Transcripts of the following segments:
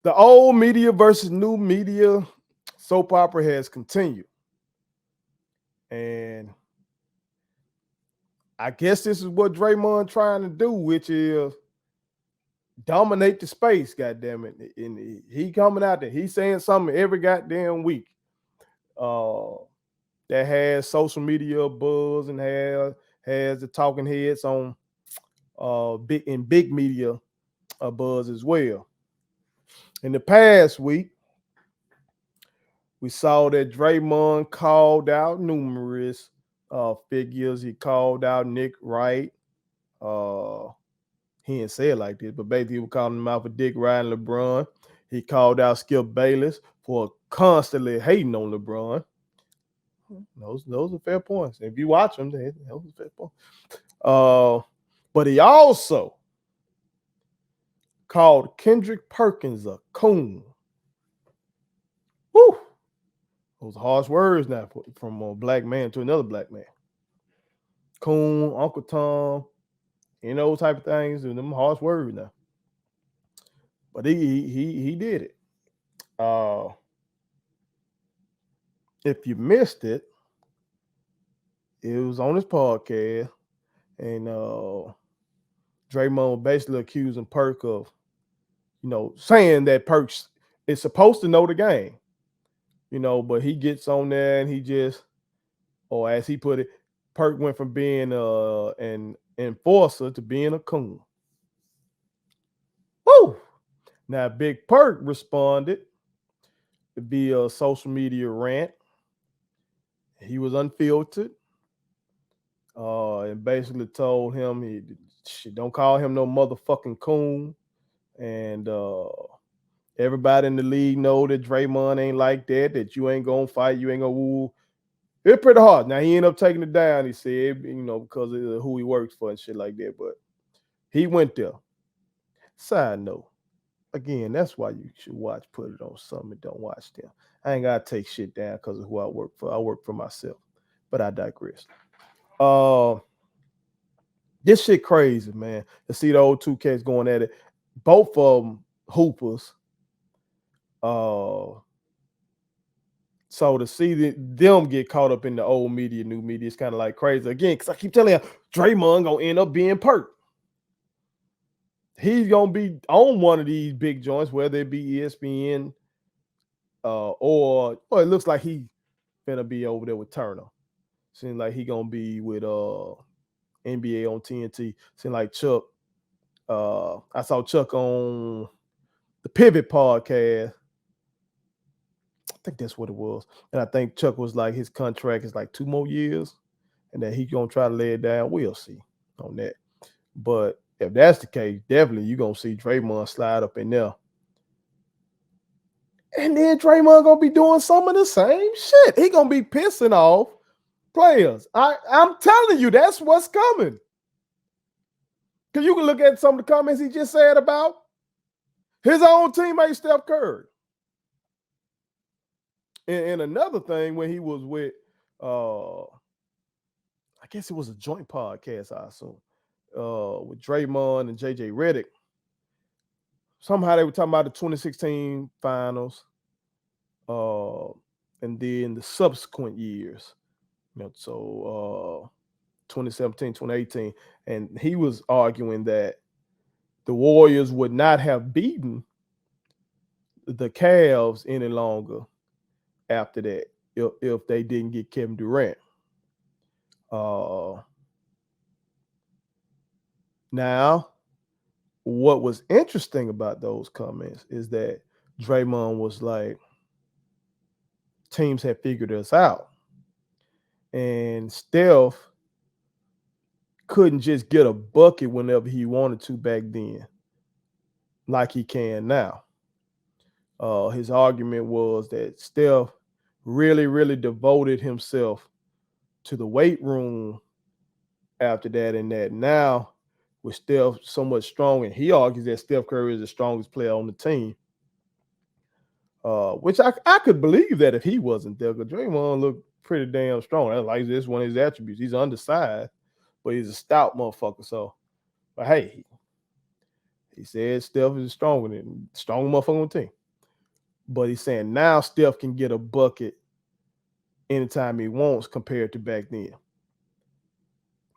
The old media versus new media soap opera has continued. And I guess this is what Draymond trying to do, which is dominate the space, goddamn it. And he coming out there, he's saying something every goddamn week. Uh that has social media buzz and has the talking heads on big media buzz as well. In the past week, we saw that Draymond called out numerous figures. He called out Nick Wright. Uh, he didn't say it like this, but basically he was calling him out for Dick Wright and LeBron. He called out Skip Bayless for constantly hating on LeBron. Those are fair points. If you watch them, those are fair points. But he also called Kendrick Perkins a coon. Woo! Those harsh words now from a black man to another black man. Coon, Uncle Tom, those type of things, and them harsh words now. But he did it. If you missed it, it was on his podcast, and Draymond basically accusing Perk of, saying that Perk is supposed to know the game, but he gets on there and he just, or as he put it, Perk went from being an enforcer to being a coon. Woo! Now, Big Perk responded via social media rant. He was unfiltered and basically told him, don't call him no motherfucking coon. And everybody in the league know that Draymond ain't like that you ain't going to fight, you ain't going to woo. It's pretty hard. Now, he ended up taking it down, he said, because of who he works for and shit like that. But he went there. Side note, again, that's why you should put it on something and don't watch them. I ain't got to take shit down because of who I work for. I work for myself. But I digress. This shit crazy, man. To see the old two cats going at it. Both of them hoopers. So to see them get caught up in the old media, new media, is kind of like crazy. Again, because I keep telling you, Draymond going to end up being Perk. He's going to be on one of these big joints, whether it be ESPN or it looks like he finna be over there with Turner. Seems like he going to be with NBA on TNT. Seems like Chuck. I saw Chuck on the Pivot podcast. I think that's what it was. And I think Chuck was like, his contract is like 2 more years and that he's going to try to lay it down. We'll see on that. But if that's the case, definitely you're going to see Draymond slide up in there. And then Draymond going to be doing some of the same shit. He going to be pissing off players. I'm telling you, that's what's coming. Because you can look at some of the comments he just said about his own teammate, Steph Curry. And another thing, when he was with, I guess it was a joint podcast, I assume, with Draymond and JJ Redick. Somehow they were talking about the 2016 finals and then the subsequent years. 2017, 2018. And he was arguing that the Warriors would not have beaten the Cavs any longer after that if they didn't get Kevin Durant. Now, what was interesting about those comments is that Draymond was like, teams had figured us out. And Steph couldn't just get a bucket whenever he wanted to back then, like he can now. His argument was that Steph really, really devoted himself to the weight room after that, and that now with Steph so much strong, and he argues that Steph Curry is the strongest player on the team, which I could believe that if he wasn't there, because Draymond looked pretty damn strong. That's like this one of his attributes. He's undersized, but he's a stout motherfucker. So, but hey, He said Steph is stronger motherfucker on the team. But he's saying now Steph can get a bucket anytime he wants compared to back then.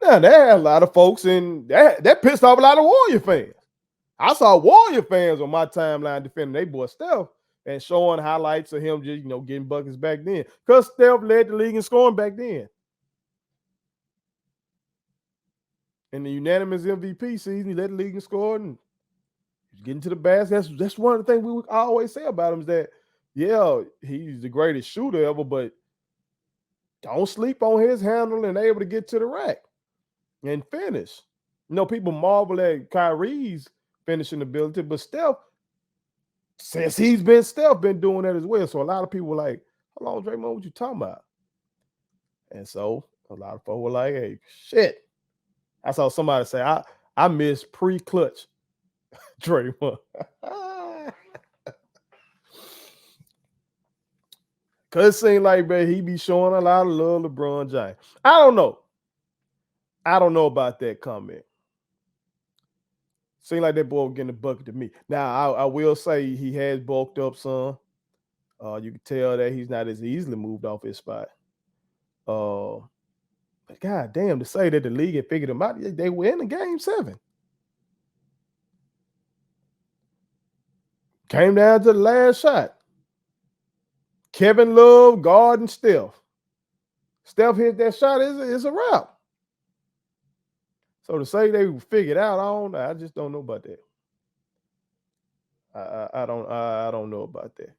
Now, there are a lot of folks in that pissed off a lot of Warrior fans. I saw Warrior fans on my timeline defending their boy Steph and showing highlights of him just, getting buckets back then. Because Steph led the league in scoring back then. In the unanimous MVP season, he led the league in scoring. He's getting to the basket. That's one of the things we would always say about him is that, yeah, he's the greatest shooter ever, but don't sleep on his handle and able to get to the rack and finish. People marvel at Kyrie's finishing ability, but Steph, since he's been doing that as well. So a lot of people were like, "Hold on, Draymond, what you talking about?" And so a lot of folks were like, "Hey, shit." I saw somebody say, I miss pre-clutch Draymond. Cause it seemed like, man, he be showing a lot of love LeBron James. I don't know about that comment. Seemed like that boy was getting a bucket to me. Now, I will say he has bulked up some. You can tell that he's not as easily moved off his spot. But God damn, to say that the league had figured him out, they were in the game 7. Came down to the last shot. Kevin Love guarding Steph. Steph hit that shot, is a wrap. So to say they figured out, I just don't know about that. I don't know about that.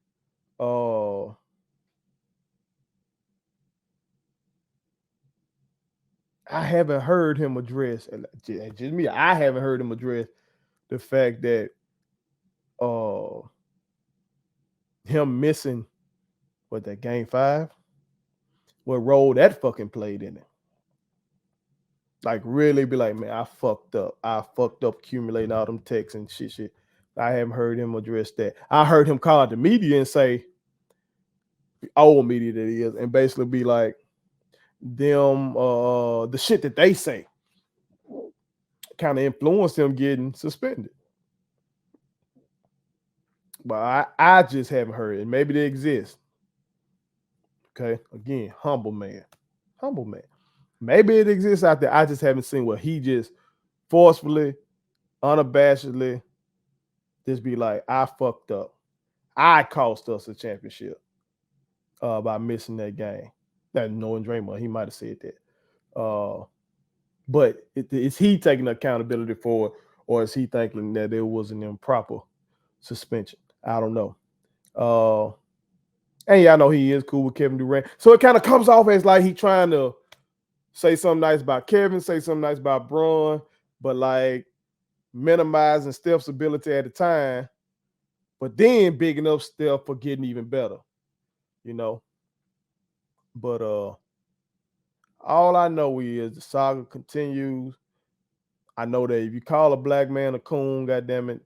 I haven't heard him address, just me, I haven't heard him address the fact that him missing that game 5, what role that fucking played in it. Like really be like, man, I fucked up accumulating all them texts and shit. I haven't heard him address that. I heard him call out the media and say, old media that he is, and basically be like, them the shit that they say kind of influenced him getting suspended. But I just haven't heard it. Maybe they exist. Okay, again, humble man. Maybe it exists out there. I just haven't seen where he just forcefully, unabashedly, just be like, I fucked up. I cost us a championship by missing that game. That knowing Draymond, he might have said that. But is he taking accountability for it, or is he thinking that it was an improper suspension? I don't know. And y'all know he is cool with Kevin Durant. So it kind of comes off as like he trying to say something nice about Kevin, say something nice about Bron, but like minimizing Steph's ability at the time, but then bigging up Steph for getting even better, But all I know is the saga continues. I know that if you call a black man a coon, goddammit,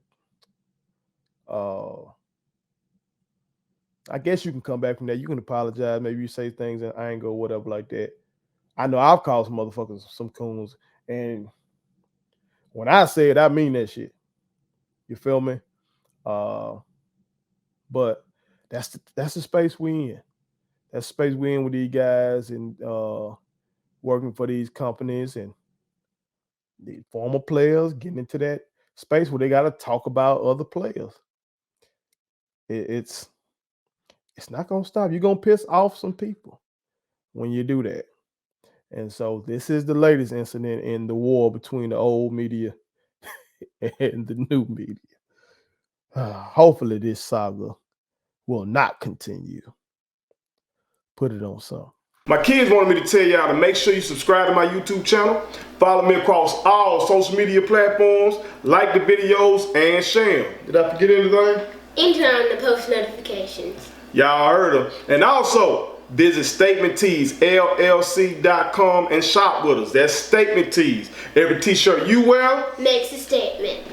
I guess you can come back from that. You can apologize. Maybe you say things in anger or whatever like that. I know I've called some motherfuckers some coons, and when I say it, I mean that shit. You feel me? But that's the space we in. That's the space we in with these guys and working for these companies and the former players getting into that space where they got to talk about other players. It's not going to stop. You're going to piss off some people when you do that. And so this is the latest incident in the war between the old media and the new media. Hopefully this saga will not continue. Put it on some. My kids wanted me to tell y'all to make sure you subscribe to my YouTube channel, follow me across all social media platforms, like the videos, and share them. Did I forget anything? And turn on the post notifications. Y'all heard them. And also, visit Statement Tees, LLC.com and shop with us. That's Statement Tees. Every t-shirt you wear makes a statement.